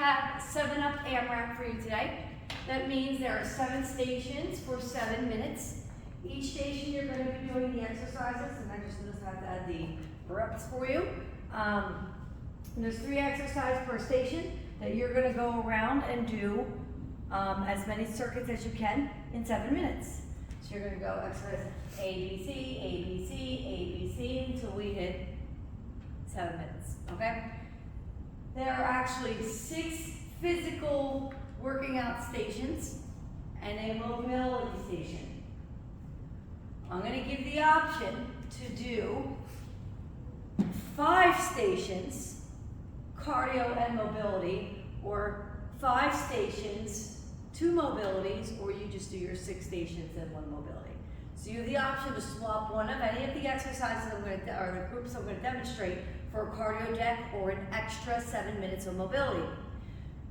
have 7-up amrap for you today. That means there are 7 stations for 7 minutes. Each station you're going to be doing the exercises, and I just have to add the reps for you. There's 3 exercises per station that you're going to go around and do as many circuits as you can in 7 minutes. So you're going to go exercise A, B, C, A, B, C, A, B, C until we hit 7 minutes, okay? There are actually 6 physical working out stations and a mobility station. I'm going to give the option to do 5 stations, cardio and mobility, or 5 stations, 2 mobilities, or you just do your 6 stations and 1 mobility. So you have the option to swap one of any of the exercises or the groups I'm going to demonstrate for a cardio deck or an extra 7 minutes of mobility.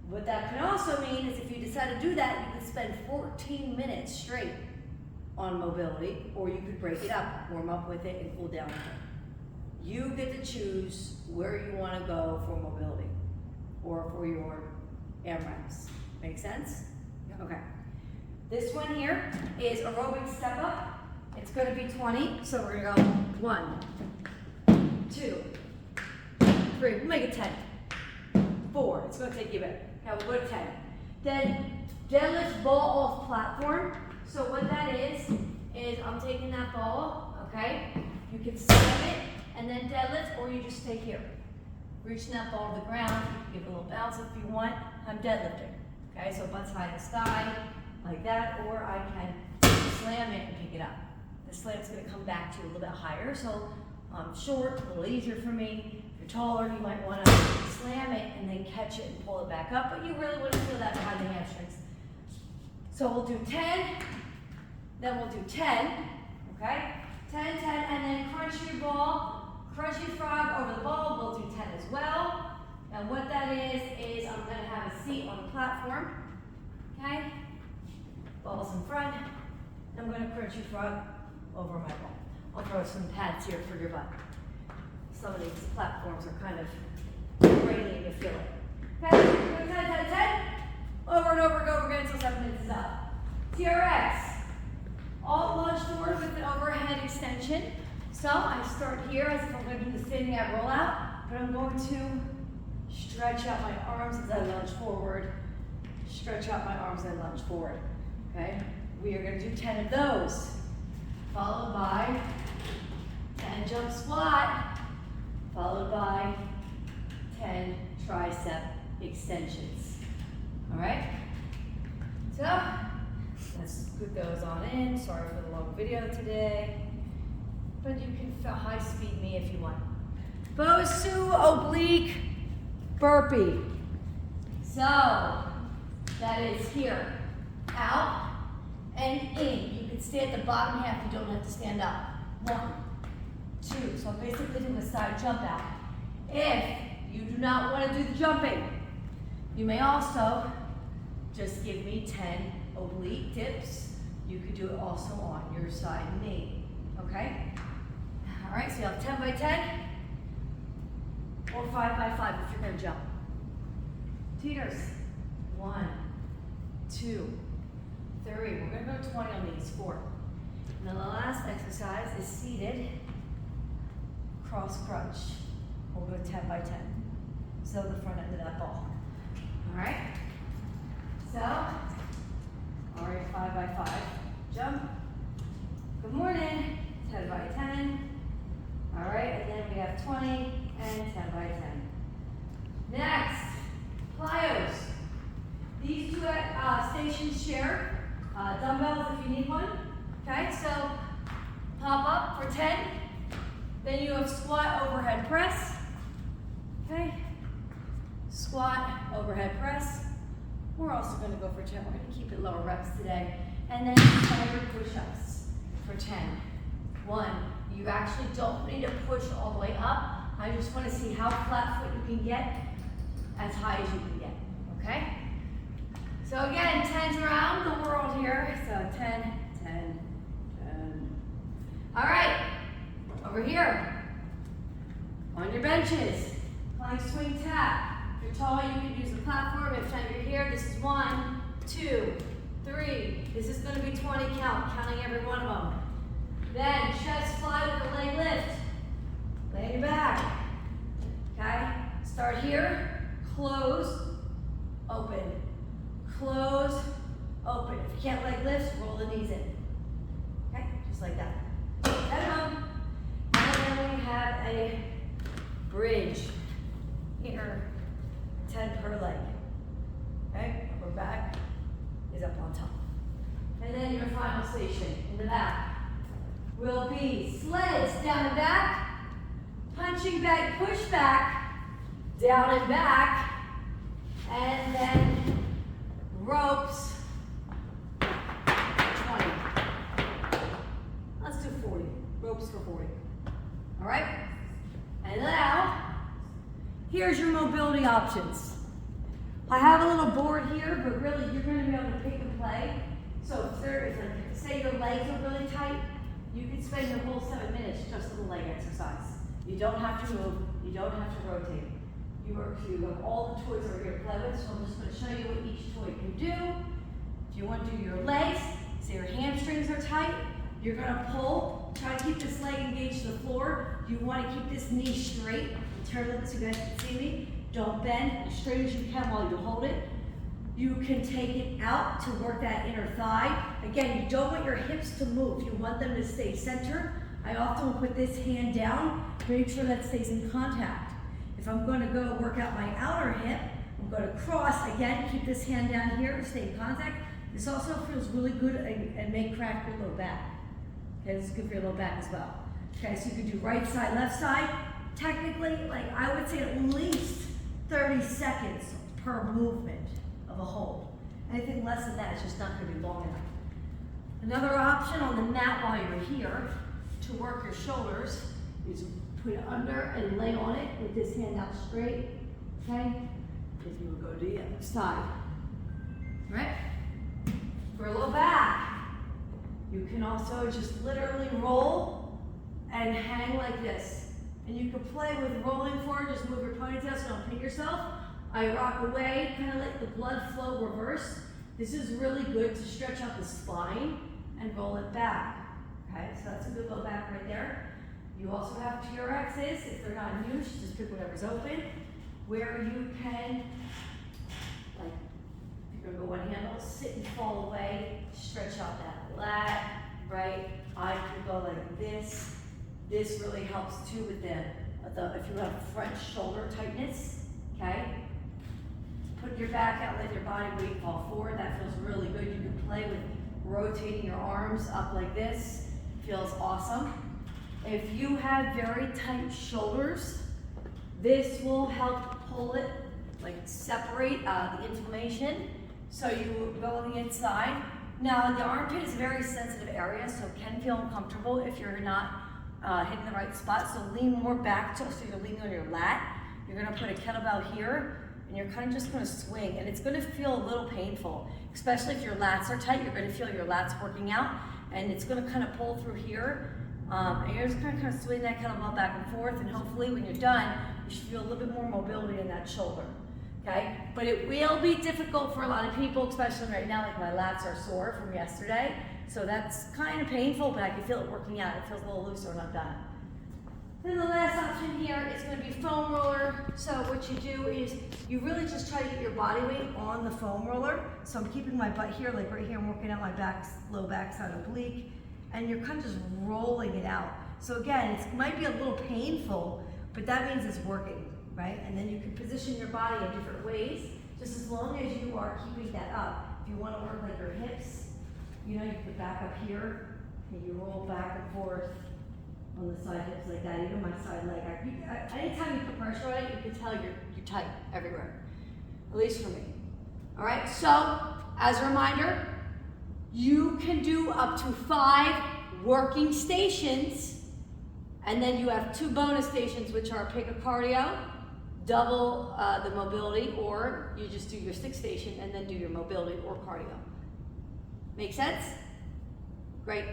What that can also mean is if you decide to do that, you can spend 14 minutes straight on mobility, or you could break it up, warm up with it, and cool down with it. You get to choose where you want to go for mobility or for your AMRAPs. Make sense? Okay. This one here is aerobic step up. It's going to be 20, so we're going to go 1, 2, 3. We'll make it 10. 4. It's going to take you a bit. Okay, we'll go to 10. Then deadlift ball off platform. So what that is I'm taking that ball, okay? You can slam it and then deadlift, or you just stay here. Reaching that ball to the ground. You can give it a little bounce if you want. I'm deadlifting. Okay, so butts high in the sky, like that, or I can slam it and pick it up. The slam's going to come back to you a little bit higher, so I'm short, a little easier for me. If you're taller, you might want to slam it and then catch it and pull it back up, but you really want to feel that behind the hamstrings. So we'll do 10, then we'll do 10, okay? 10, 10, and then crunch your ball, crunch your frog over the ball. We'll do 10 as well. And what that is I'm going to have a seat on the platform, okay? Balls in front. I'm going to crunch your frog over my ball. I'll throw some pads here for your butt. Some of these platforms are kind of grainy, you feel it. Okay, 10, 10, 10. Over and over, go again until 7 minutes is up. TRX. Alt lunge forward with an overhead extension. So I start here as if I'm going to do the standing ab rollout, but I'm going to stretch out my arms as I lunge forward. Stretch out my arms as I lunge forward. Okay? We are going to do 10 of those, followed by 10 jump squat, followed by 10 tricep extensions. All right? So let's put those on in. Sorry for the long video today, but you can high speed me if you want. Bosu oblique burpee. So that is here, out and in. You can stay at the bottom half. You don't have to stand up. 1, 2. So I'm basically doing a side jump out. If you do not want to do the jumping, you may also just give me 10 oblique dips. You could do it also on your side knee. Okay? All right, so you have 10 by 10 or 5 by 5 if you're going to jump. Teeters. 1, 2, 3. We're going to go 20 on these. 4. And then the last exercise is seated cross crunch. We'll go 10 by 10. So the front end of that ball. All right? So, all right, 5 by 5. Jump. Good morning. 10 by 10. All right, and then we have 20 and 10 by 10. Next, plyos. These 2 stations share dumbbells if you need one. Okay, so pop up for 10. Then you have squat, overhead press. Okay, squat, overhead press. We're also going to go for 10. We're going to keep it lower reps today. And then inspired push-ups for 10. 1. You actually don't need to push all the way up. I just want to see how flat foot you can get as high as you can get. Okay? So again, 10s around the world here. So 10, 10, 10. All right. Over here. On your benches. Plank swing tap. If you're tall, you can use the platform. 2, 3. This is going to be 20 count, counting every one of them. Then chest fly with the leg lift. Lay on your back. Okay? Start here. Close, open. Close, open. If you can't leg lift, roll the knees in. Okay? Just like that. And then we have a bridge. Here, 10 per leg. Okay? Upper back is up on top. And then your final station in the back will be sleds down and back, punching bag push back, down and back, and then ropes, 20. Let's do 40, ropes for 40. All right? And now, here's your mobility options. I have a little board here, but really you're going to be able to pick and play. So if there is, like, say your legs are really tight, you can spend your whole 7 minutes just with a leg exercise. You don't have to move, you don't have to rotate. You have all the toys over here to play with, so I'm just going to show you what each toy can do. If you want to do your legs, say your hamstrings are tight, you're going to pull, try to keep this leg engaged to the floor. You want to keep this knee straight. Turn it so you guys can see me. Don't bend, as straight as you can while you hold it. You can take it out to work that inner thigh. Again, you don't want your hips to move. You want them to stay centered. I often put this hand down, make sure that stays in contact. If I'm going to go work out my outer hip, I'm going to cross. Again, keep this hand down here, stay in contact. This also feels really good and may crack your low back. Okay, this is good for your low back as well. Okay, so you can do right side, left side. Technically, like I would say at least 30 seconds per movement of a hold. Anything less than that is just not going to be long enough. Another option on the mat while you're here to work your shoulders is put it under and lay on it with this hand out straight. Okay? If you would go to the other side. Right? For a low back, you can also just literally roll and hang like this. And you can play with rolling forward, just move your ponytail so don't hit yourself. I rock away, kind of let the blood flow reverse. This is really good to stretch out the spine and roll it back. Okay, so that's a good low back right there. You also have TRXs. If they're not in use, just pick whatever's open. Where you can, like, if you're gonna go one handle, sit and fall away, stretch out that lat, right? I could go like this. This really helps too with if you have front shoulder tightness, okay? Put your back out, let your body weight fall forward. That feels really good. You can play with rotating your arms up like this. Feels awesome. If you have very tight shoulders, this will help pull it, like separate the inflammation. So you go on the inside. Now the armpit is a very sensitive area, so it can feel uncomfortable if you're not hitting the right spot. So lean more back, so you're leaning on your lat. You're gonna put a kettlebell here, and you're kind of just gonna swing, and it's gonna feel a little painful, especially if your lats are tight. You're gonna feel your lats working out, and it's gonna kind of pull through here. And you're just gonna kind of swing that kettlebell back and forth, and hopefully when you're done, you should feel a little bit more mobility in that shoulder, okay? But it will be difficult for a lot of people, especially right now, like my lats are sore from yesterday. So that's kind of painful, but I can feel it working out. It feels a little looser when I'm done. Then the last option here is going to be foam roller. So what you do is you really just try to get your body weight on the foam roller. So I'm keeping my butt here, like right here, I'm working out my back, low backside oblique, and you're kind of just rolling it out. So again, it might be a little painful, but that means it's working, right? And then you can position your body in different ways, just as long as you are keeping that up. If you want to work like your hips, you know, you can back up here, and you roll back and forth on the side hips like that, even my side leg. Anytime you put pressure on it, you can tell you're tight everywhere, at least for me. All right, so as a reminder, you can do up to 5 working stations, and then you have 2 bonus stations, which are pick a cardio, double the mobility, or you just do your 6th station and then do your mobility or cardio. Make sense? Great.